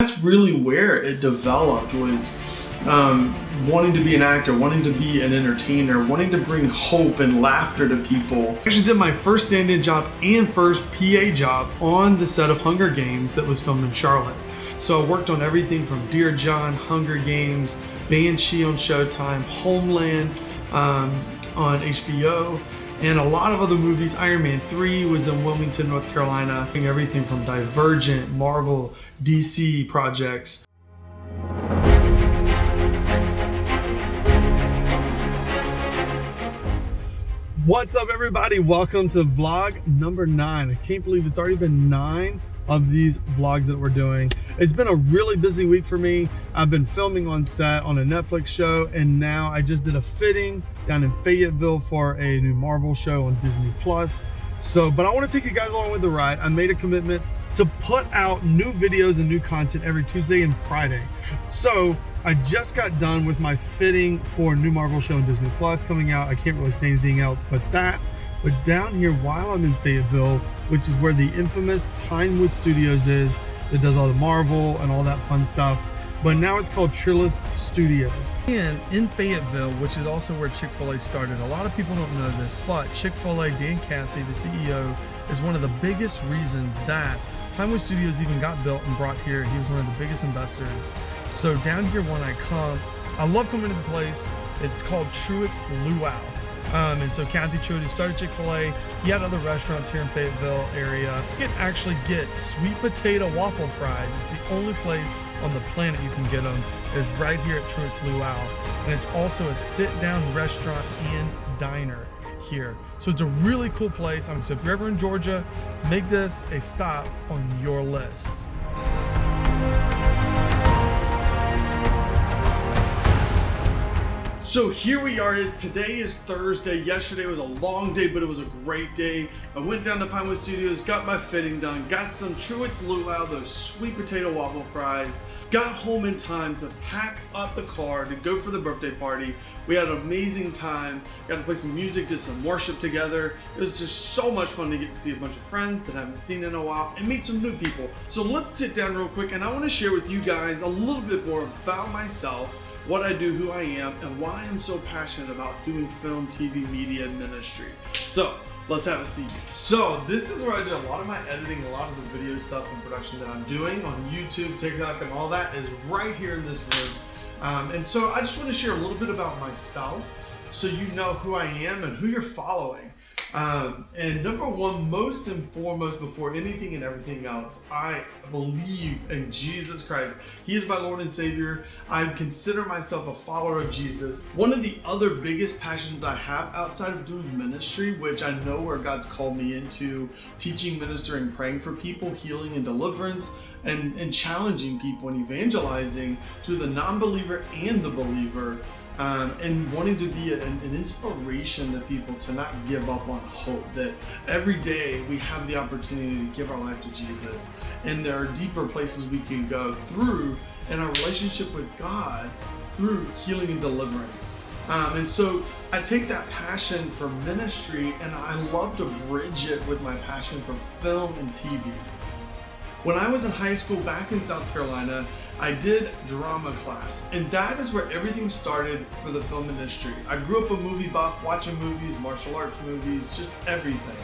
that's really where it developed, was wanting to be an actor, wanting to be an entertainer, wanting to bring hope and laughter to people. I actually did my first stand-in job and first PA job on the set of Hunger Games that was filmed in Charlotte. So I worked on everything from Dear John, Hunger Games, Banshee on Showtime, Homeland on HBO, and a lot of other movies. Iron Man 3 was in Wilmington, North Carolina. Everything from Divergent, Marvel, DC projects. What's up, everybody? Welcome to vlog number 9. I can't believe it's already been 9 of these vlogs that we're doing. It's been a really busy week for me. I've been filming on set on a Netflix show, and now I just did a fitting down in Fayetteville for a new Marvel show on Disney Plus. But I want to take you guys along with the ride. I made a commitment to put out new videos and new content every Tuesday and Friday. So I just got done with my fitting for a new Marvel show on Disney Plus coming out. I can't really say anything else but that. But down here, while I'm in Fayetteville, which is where the infamous Pinewood Studios is, that does all the Marvel and all that fun stuff, but now it's called Trilith Studios. And in Fayetteville, which is also where Chick-fil-A started, a lot of people don't know this, but Chick-fil-A, Dan Cathy, the CEO, is one of the biggest reasons that Pinewood Studios even got built and brought here. He was one of the biggest investors. So down here when I come, I love coming to the place. It's called Truett's Luau. And so Kathy Truett, who started Chick-fil-A, he had other restaurants here in Fayetteville area. You can actually get sweet potato waffle fries. It's the only place on the planet you can get them. It's right here at Truett's Luau. And it's also a sit-down restaurant and diner here. So it's a really cool place. So if you're ever in Georgia, make this a stop on your list. So here we are. Today is Thursday. Yesterday was a long day, but it was a great day. I went down to Pinewood Studios, got my fitting done, got some Truett's Luau, those sweet potato waffle fries, got home in time to pack up the car to go for the birthday party. We had an amazing time, got to play some music, did some worship together. It was just so much fun to get to see a bunch of friends that I haven't seen in a while and meet some new people. So let's sit down real quick, and I want to share with you guys a little bit more about myself, what I do, who I am, and why I'm so passionate about doing film, TV, media, and ministry. So let's have a seat. So this is where I do a lot of my editing, a lot of the video stuff and production that I'm doing on YouTube, TikTok, and all that is right here in this room. And so I just want to share a little bit about myself so you know who I am and who you're following. And number one, most and foremost, before anything and everything else, I believe in Jesus Christ. He is my Lord and Savior. I consider myself a follower of Jesus. One of the other biggest passions I have outside of doing ministry, which I know where God's called me into, teaching, ministering, praying for people, healing and deliverance, and challenging people and evangelizing to the non-believer and the believer. And wanting to be an inspiration to people to not give up on hope, that every day we have the opportunity to give our life to Jesus, and there are deeper places we can go through in our relationship with God through healing and deliverance. And so I take that passion for ministry and I love to bridge it with my passion for film and TV. When I was in high school back in South Carolina, I did drama class, and that is where everything started for the film industry. I grew up a movie buff, watching movies, martial arts movies, just everything.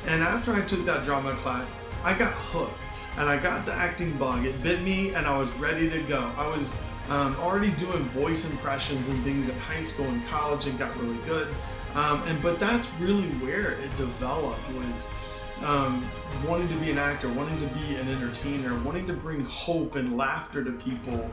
And after I took that drama class, I got hooked, and I got the acting bug. It bit me, and I was ready to go. I was already doing voice impressions and things in high school and college and got really good. But that's really where it developed, was wanting to be an actor, wanting to be an entertainer, wanting to bring hope and laughter to people.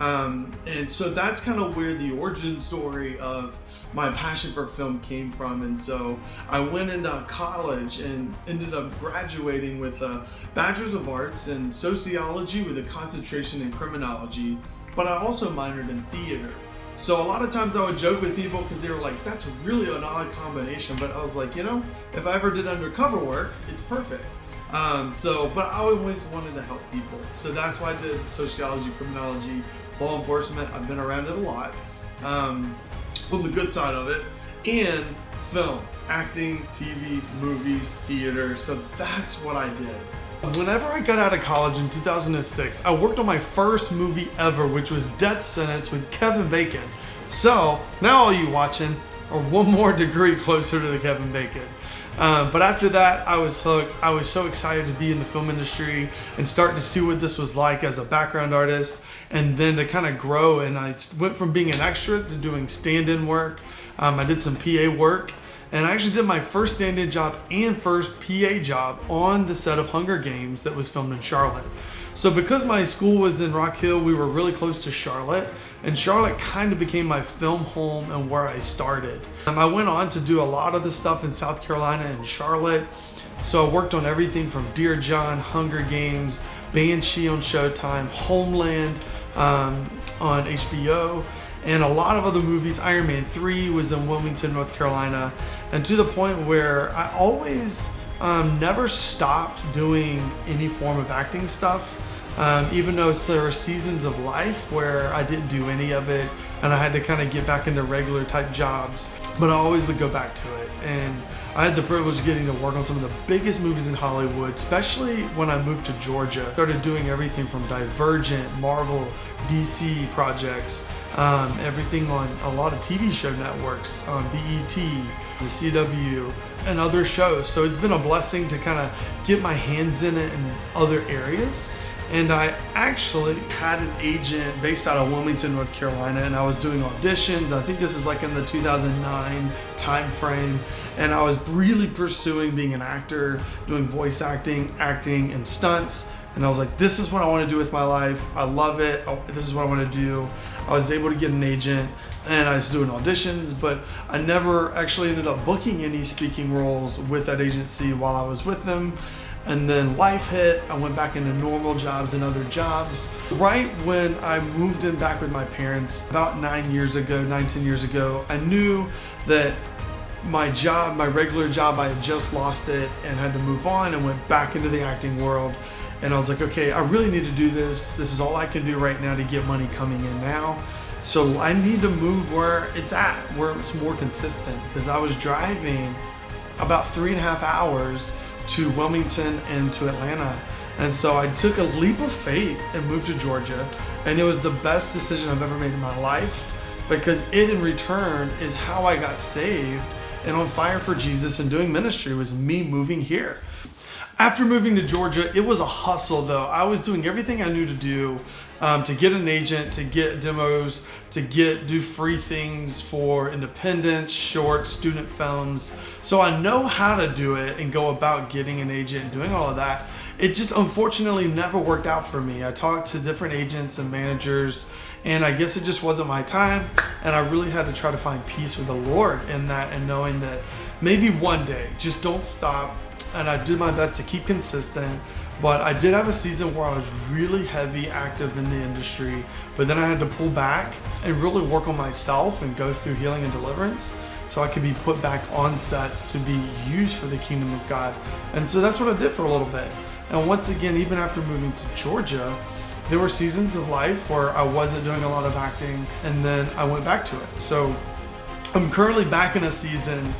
And so that's kind of where the origin story of my passion for film came from. And so I went into college and ended up graduating with a Bachelor's of Arts in Sociology with a concentration in Criminology, but I also minored in theater. So a lot of times I would joke with people because they were like, that's really an odd combination. But I was like, you know, if I ever did undercover work, it's perfect. But I always wanted to help people. So that's why I did sociology, criminology, law enforcement. I've been around it a lot, on the good side of it, and film, acting, TV, movies, theater. So that's what I did. Whenever I got out of college in 2006, I worked on my first movie ever, which was Death Sentence with Kevin Bacon. So now all you watching are one more degree closer to the Kevin Bacon. But after that, I was hooked. I was so excited to be in the film industry and start to see what this was like as a background artist, and then to kind of grow. And I went from being an extra to doing stand-in work. I did some PA work, and I actually did my first stand-in job and first PA job on the set of Hunger Games that was filmed in Charlotte. So because my school was in Rock Hill, we were really close to Charlotte, and Charlotte kind of became my film home and where I started. I went on to do a lot of the stuff in South Carolina and Charlotte. So I worked on everything from Dear John, Hunger Games, Banshee on Showtime, Homeland on HBO, and a lot of other movies. Iron Man 3 was in Wilmington, North Carolina, and to the point where I always never stopped doing any form of acting stuff. Even though there were seasons of life where I didn't do any of it and I had to kind of get back into regular type jobs, but I always would go back to it. And I had the privilege of getting to work on some of the biggest movies in Hollywood, especially when I moved to Georgia. Started doing everything from Divergent, Marvel, DC projects, everything on a lot of TV show networks, on BET, the CW, and other shows. So it's been a blessing to kind of get my hands in it in other areas. And I actually had an agent based out of Wilmington, North Carolina, and I was doing auditions. I think this is like in the 2009 time frame. And I was really pursuing being an actor, doing voice acting, acting, and stunts. And I was like, this is what I want to do with my life. I love it. This is what I want to do. I was able to get an agent, and I was doing auditions, but I never actually ended up booking any speaking roles with that agency while I was with them. And then life hit. I went back into normal jobs and other jobs. Right when I moved in back with my parents about 10 years ago, I knew that my job, my regular job, I had just lost it and had to move on, and went back into the acting world. And I was like, okay, I really need to do this. This is all I can do right now to get money coming in now. So I need to move where it's at, where it's more consistent, because I was driving about 3.5 hours to Wilmington and to Atlanta. And so I took a leap of faith and moved to Georgia. And it was the best decision I've ever made in my life, because it in return is how I got saved and on fire for Jesus and doing ministry, was me moving here. After moving to Georgia, it was a hustle though. I was doing everything I knew to do to get an agent, to get demos, to do free things for independents, short, student films. So I know how to do it and go about getting an agent and doing all of that. It just unfortunately never worked out for me. I talked to different agents and managers, and I guess it just wasn't my time. And I really had to try to find peace with the Lord in that, and knowing that maybe one day, just don't stop. And I did my best to keep consistent, but I did have a season where I was really heavy active in the industry, but then I had to pull back and really work on myself and go through healing and deliverance so I could be put back on sets to be used for the kingdom of God. And so that's what I did for a little bit. And once again, even after moving to Georgia, there were seasons of life where I wasn't doing a lot of acting, and then I went back to it. So I'm currently back in a season,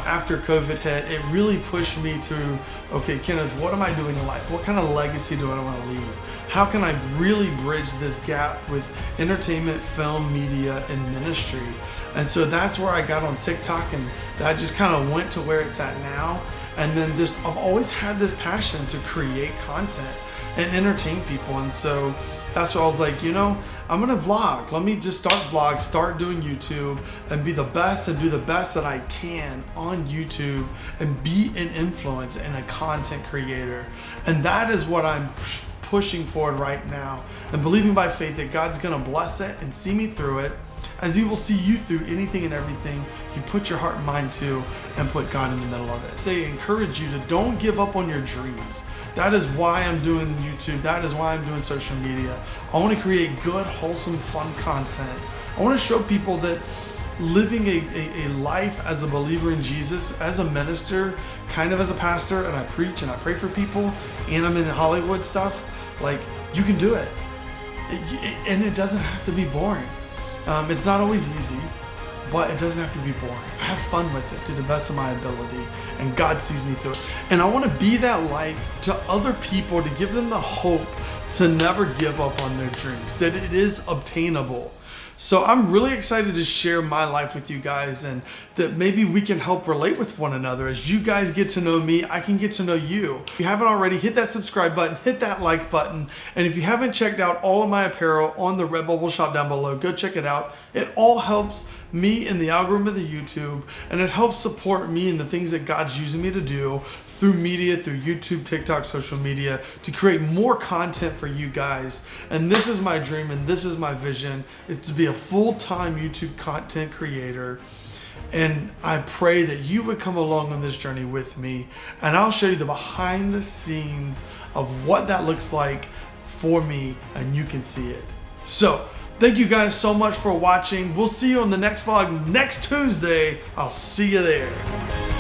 after COVID hit. It really pushed me to, okay, Kenneth, what am I doing in life? What kind of legacy do I want to leave? How can I really bridge this gap with entertainment, film, media, and ministry? And so that's where I got on TikTok, and that just kind of went to where it's at now. And then I've always had this passion to create content and entertain people. And so that's why I was like, I'm gonna vlog. Let me just start doing YouTube and be the best and do the best that I can on YouTube and be an influence and a content creator. And that is what I'm pushing forward right now, and believing by faith that God's gonna bless it and see me through it, as He will see you through anything and everything you put your heart and mind to and put God in the middle of it. I encourage you to don't give up on your dreams. That is why I'm doing YouTube. That is why I'm doing social media. I want to create good, wholesome, fun content. I want to show people that living a life as a believer in Jesus, as a minister, kind of as a pastor, and I preach and I pray for people, and I'm in Hollywood stuff, like, you can do it. And it doesn't have to be boring. It's not always easy, but it doesn't have to be boring. I have fun with it to the best of my ability, and God sees me through it. And I want to be that light to other people, to give them the hope to never give up on their dreams, that it is obtainable. So I'm really excited to share my life with you guys, and that maybe we can help relate with one another. As you guys get to know me, I can get to know you. If you haven't already, hit that subscribe button, hit that like button. And if you haven't checked out all of my apparel on the Redbubble shop down below, go check it out. It all helps me in the algorithm of the YouTube, and it helps support me in the things that God's using me to do through media, through YouTube, TikTok, social media, to create more content for you guys. And this is my dream, and this is my vision, is to be a full-time YouTube content creator. And I pray that you would come along on this journey with me, and I'll show you the behind the scenes of what that looks like for me, and you can see it. So thank you guys so much for watching. We'll see you on the next vlog next Tuesday. I'll see you there.